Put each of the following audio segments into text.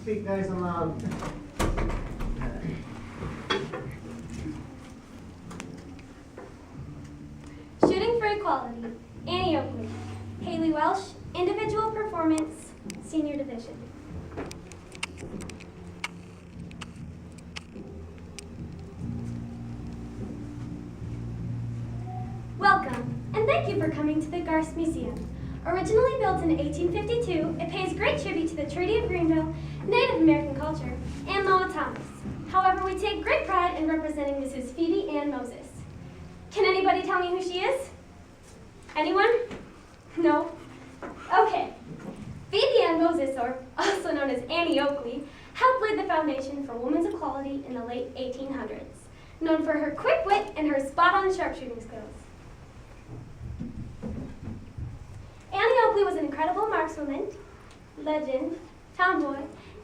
Speak nice and loud. Shooting for Equality, Annie Oakley, Mae Welsch, Individual Performance, Senior Division. Welcome, and thank you for coming to the Garst Museum. Originally built in 1852, it pays great tribute to the Treaty of Greenville, Native American culture, and Loa Thomas. However, we take great pride in representing Mrs. Phoebe Ann Moses. Can anybody tell me who she is? Anyone? No? Okay. Phoebe Ann Moses, or also known as Annie Oakley, helped lay the foundation for women's equality in the late 1800s, known for her quick wit and her spot-on sharpshooting skills. Annie Oakley was an incredible markswoman, legend, tomboy,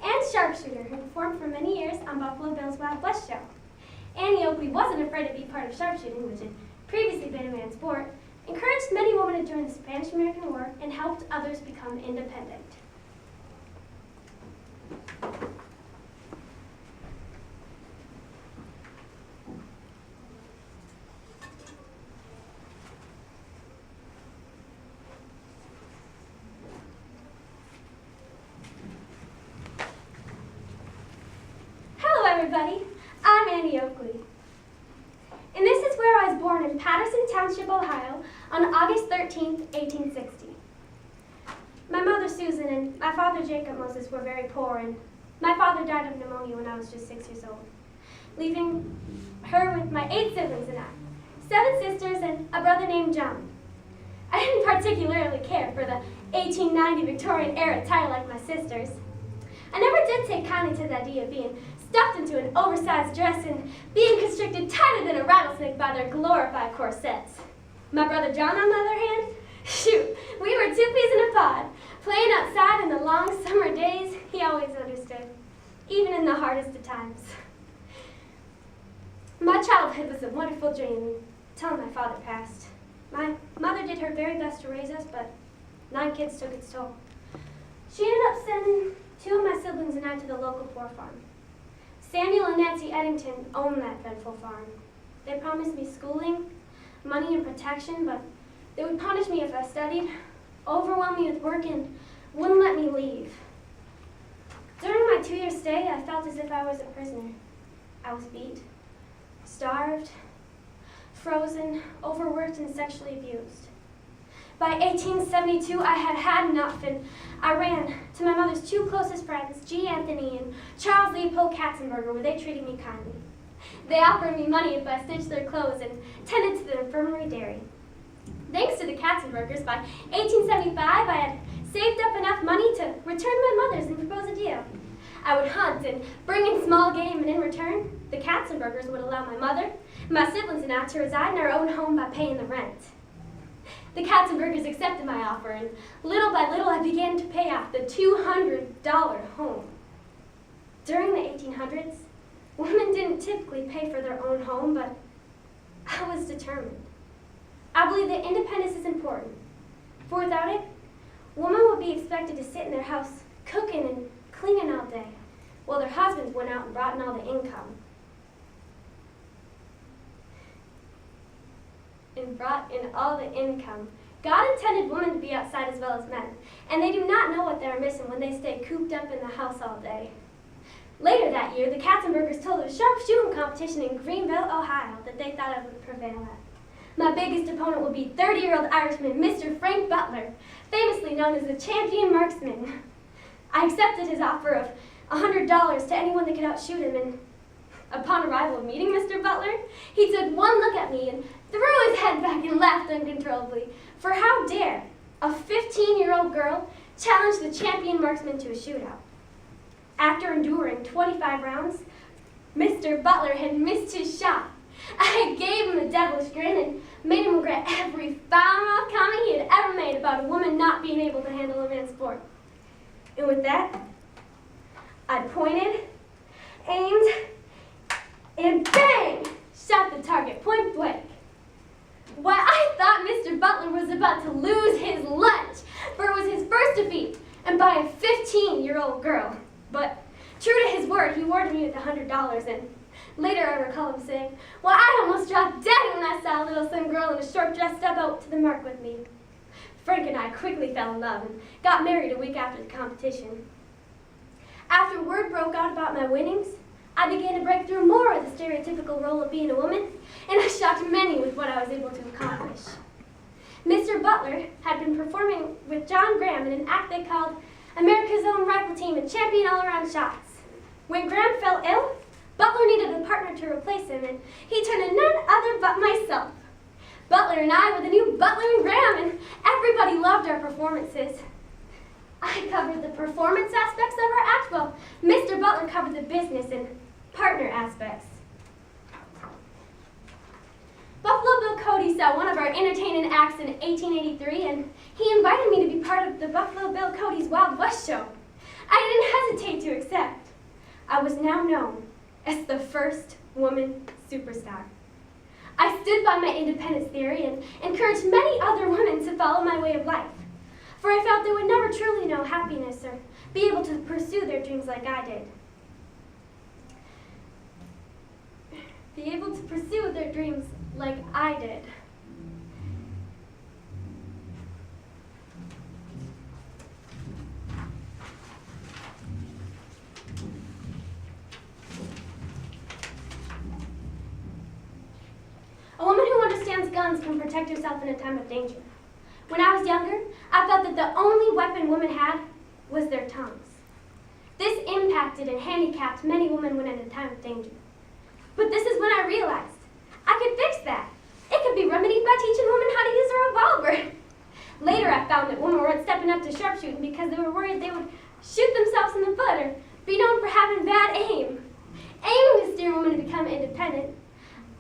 and sharpshooter who performed for many years on Buffalo Bill's Wild West show. Annie Oakley wasn't afraid to be part of sharpshooting, which had previously been a man's sport, encouraged many women to join the Spanish-American War, and helped others become independent. Everybody, I'm Annie Oakley, and this is where I was born in Patterson Township, Ohio, on August 13th, 1860. My mother Susan and my father Jacob Moses were very poor, and my father died of pneumonia when I was just 6 years old, leaving her with my 8 siblings and I, 7 sisters and a brother named John. I didn't particularly care for the 1890 Victorian era attire like my sisters. I never did take kindly to the idea of being stuffed into an oversized dress and being constricted tighter than a rattlesnake by their glorified corsets. My brother John, on the other hand, shoot, we were 2 peas in a pod. Playing outside in the long summer days, he always understood, even in the hardest of times. My childhood was a wonderful dream until my father passed. My mother did her very best to raise us, but 9 kids took its toll. She ended up sending 2 of my siblings and I to the local poor farm. Samuel and Nancy Eddington owned that dreadful farm. They promised me schooling, money, and protection, but they would punish me if I studied, overwhelm me with work, and wouldn't let me leave. During my 2-year stay, I felt as if I was a prisoner. I was beat, starved, frozen, overworked, and sexually abused. By 1872, I had had enough, and I ran to my mother's 2 closest friends, G. Anthony and Charles Leopold Katzenberger, where they treated me kindly. They offered me money if I stitched their clothes and tended to the infirmary dairy. Thanks to the Katzenbergers, by 1875, I had saved up enough money to return to my mother's and propose a deal. I would hunt and bring in small game, and in return, the Katzenbergers would allow my mother, my siblings, and I to reside in our own home by paying the rent. The Katzenbergers accepted my offer, and little by little I began to pay off the $200 home. During the 1800s, women didn't typically pay for their own home, but I was determined. I believe that independence is important, for without it, women would be expected to sit in their house cooking and cleaning all day, while their husbands went out and brought in all the income. God intended women to be outside as well as men, and they do not know what they are missing when they stay cooped up in the house all day. Later that year, the Katzenbergers told a sharpshooting competition in Greenville, Ohio, that they thought I would prevail at. My biggest opponent will be 30-year-old Irishman Mr. Frank Butler, famously known as the champion marksman. I accepted his offer of $100 to anyone that could outshoot him, and upon arrival meeting Mr. Butler, he took one look at me and threw his head back and laughed uncontrollably. For how dare a 15-year-old girl challenge the champion marksman to a shootout? After enduring 25 rounds, Mr. Butler had missed his shot. I gave him a devilish grin and made him regret every foul-mouthed comment he had ever made about a woman not being able to handle a man's sport. And with that, I pointed, aimed, and bang! Shot the target point blank. Why, I thought Mr. Butler was about to lose his lunch, for it was his first defeat, and by a 15-year-old girl. But True to his word, he awarded me with $100, and later I recall him saying, "Well, I almost dropped dead when I saw a little slim girl in a short dress step out to the mark with me." Frank and I quickly fell in love and got married a week after the competition. After word broke out about my winnings, I began to break through more of the stereotypical role of being a woman, and I shocked many with what I was able to accomplish. Mr. Butler had been performing with John Graham in an act they called America's Own Rifle Team and Champion All-Around Shots. When Graham fell ill, Butler needed a partner to replace him, and he turned to none other but myself. Butler and I were the new Butler and Graham, and everybody loved our performances. I covered the performance aspects of our act, while Mr. Butler covered the business and partner aspects. Buffalo Bill Cody saw one of our entertaining acts in 1883, and he invited me to be part of the Buffalo Bill Cody's Wild West show. I didn't hesitate to accept. I was now known as the first woman superstar. I stood by my independence theory and encouraged many other women to follow my way of life, for I felt they would never truly know happiness or be able to pursue their dreams like I did. Be able to pursue their dreams like I did. A woman who understands guns can protect herself in a time of danger. When I was younger, I felt that the only weapon women had was their tongues. This impacted and handicapped many women when in a time of danger. But this is when I realized I could fix that. It could be remedied by teaching women how to use a revolver. Later, I found that women weren't stepping up to sharpshooting because they were worried they would shoot themselves in the foot or be known for having bad aim. Aiming to steer women to become independent,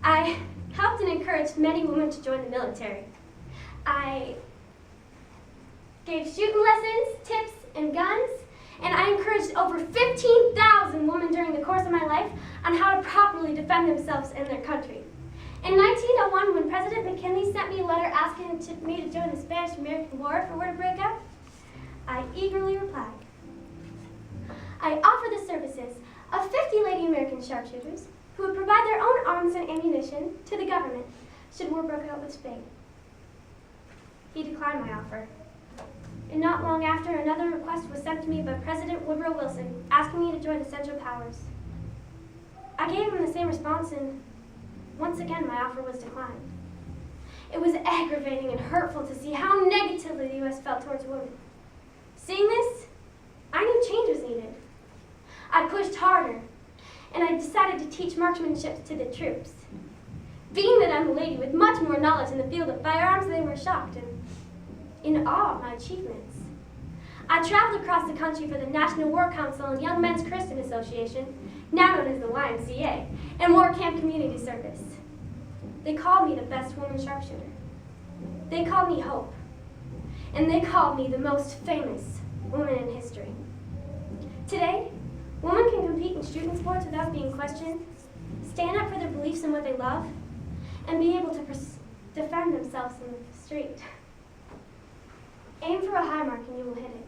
I helped and encouraged many women to join the military. I gave shooting lessons, tips, and guns, and I encouraged over 15,000 women during the course of my life on how to properly defend themselves and their country. In 1901, when President McKinley sent me a letter asking me to join the Spanish-American War if it were to break out, I eagerly replied. I offer the services of 50 lady American sharpshooters who would provide their own arms and ammunition to the government should war break out with Spain. He declined my offer. And not long after, another request was sent to me by President Woodrow Wilson asking me to join the Central Powers. I gave him the same response, and once again my offer was declined. It was aggravating and hurtful to see how negatively the U.S. felt towards women. Seeing this, I knew change was needed. I pushed harder, and I decided to teach marksmanship to the troops. Being that I'm a lady with much more knowledge in the field of firearms, they were shocked and in awe of my achievements. I traveled across the country for the National War Council and Young Men's Christian Association, now known as the YMCA, and War Camp Community Service. They called me the best woman sharpshooter. They called me Hope. And they called me the most famous woman in history. Today, women can compete in shooting sports without being questioned, stand up for their beliefs and what they love, and be able to defend themselves in the street. Aim for a high mark and you will hit it.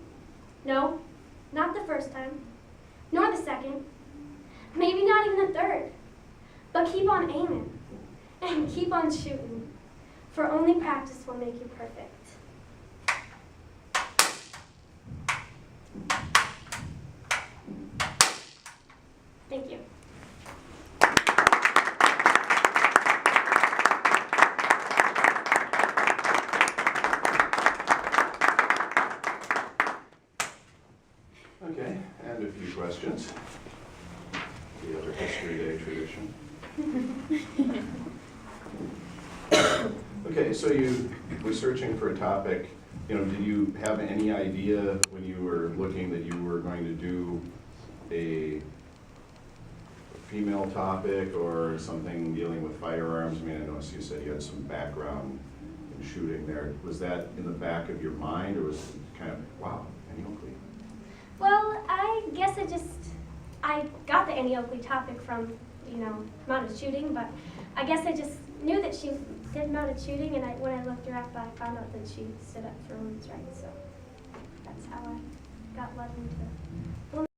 No, not the first time, nor the second, maybe not even the third, but keep on aiming and keep on shooting, for only practice will make you perfect. Thank you. Okay, and a few questions. The other History Day tradition. Okay, so you were searching for a topic. Did you have any idea when you were looking that you were going to do a female topic or something dealing with firearms? I mean, I noticed you said you had some background in shooting there. Was that in the back of your mind, or was it kind of, wow, Annie Oakley? Well, I guess I got the Annie Oakley topic from, mounted shooting, but I guess I just knew that she did mounted shooting, and when I looked her up, I found out that she stood up for women's rights, so that's how I got led into